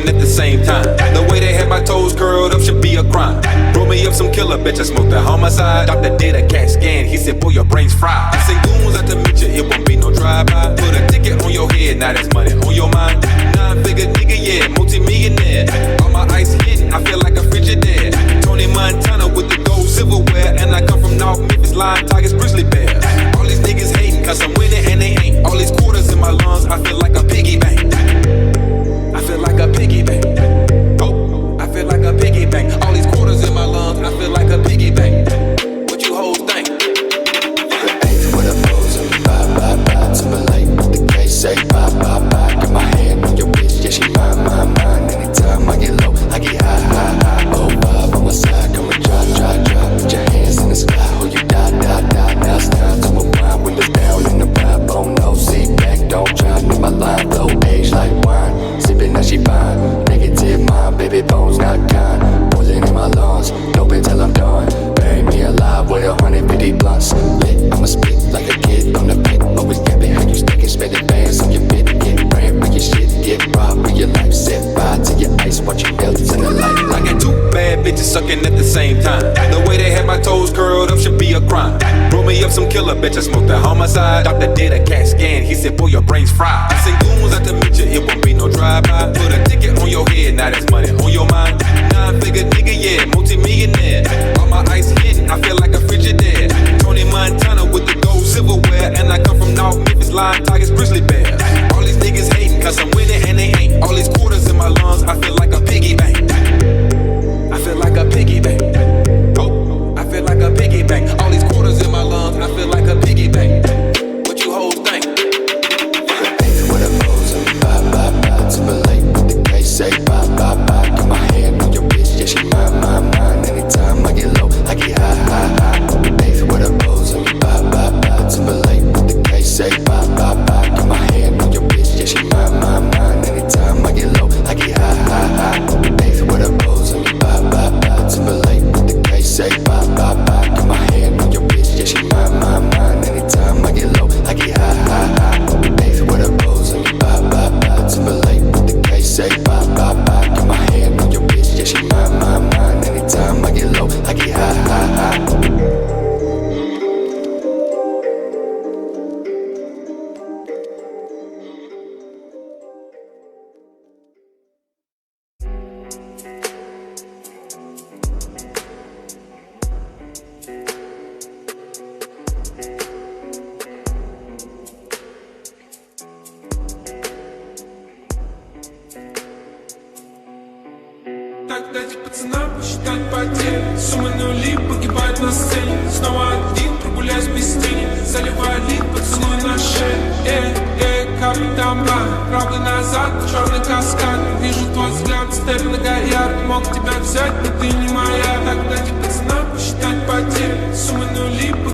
sucking at the same time. The way they had my toes curled up should be a crime. Roll me up some killer, bitch, I smoked the homicide. Doctor did a CAT scan, he said, boy, your brain's fried. I say, goons out to meet you, it won't be no drive-by. Put a ticket on your head, now that's money on your mind. 9-figure nigga, yeah, multi-millionaire. All my ice hit, I feel like a Frigidaire. Tony Montana with the gold silverware. And I come from North Memphis, Lion, Tigers, Grizzly Bears. All these niggas hating, cause I'm winning and they ain't. All these quarters in my lungs, I feel like a piggy bank. I feel like a piggy bank. Oh, I feel like a piggy bank. All these quarters in my lungs, I feel like a piggy bank. What you hoes think? Hey, what up, hoes? Bye, Timberlake with the K, say bye. Get my hand on your bitch, yeah, she mine. Anytime I get low, I get high. Oh, Bob on my side, come and drop. Put your hands in the sky, oh, you die. Now it's time to unwind, windows down in the ride. Oh, no, sit back, don't try, make my line blow, age like wine. Sipping, now she fine, negative mind, baby bones not kind. Poison in my lungs, dope until I'm done. Bury me alive with 150 blunts. Lit, I'ma spit like a kid on the pit. Always yapping how you stacking, spending bands on your bit. Get brand for your shit, get robbed for your life. Set fire to your ice, watch you melt in the light. I got two bad bitches sucking at the same time. The way they had my toes curled up should be a crime. Roll me up some killer, bitch, I smoked the homicide. Doctor did a CAT scan, he said, boy, your brain's fried. I say, goons out to meet you, it won't be no drive-by. Put a ticket on your head, now that's money on your mind. 9-figure nigga, yeah, multi-millionaire. All my ice hit, I feel like a Frigidaire. Tony Montana with the gold silverware. And I come from North Memphis, Lion, Tigers, Grizzly Bears. All these niggas hating, cause I'm winning and they ain't. All these quarters in my lungs, I feel like a piggy bank. I feel like a piggy bank. Oh, I feel like a piggy bank. All these quarters in my lungs, I feel like a piggy bank. What you hoes think? Hey, what up, hoes? Bye, Timberlake with the K, say bye. Get my hand on your bitch, yeah, she mine. Anytime I get low, I get high. Hey, what up, hoes? Bye, Timberlake with the K, say bye. Get my hand on your bitch, yeah, she mine. Anytime I get low, I get high. Hey, what up, hoes? Bye, Timberlake with the K, say bye. Get my hand on your bitch, yeah, she mine. Anytime I get low, I get high. Hey, what up, hoes? Bye, Timberlake with the K, say bye. Get my hand on your bitch, yeah, she mine. Anytime I get low, I get high. Так дайте пацанам посчитать потери. Суммы нули погибают на сцене. Снова один, прогуляюсь без тени. Заливаю лик, поцелуй на шее. Капитан Блан, правда назад, черный каскад. Вижу твой взгляд, степ на горят. Мог тебя взять, но ты не моя. Так дайте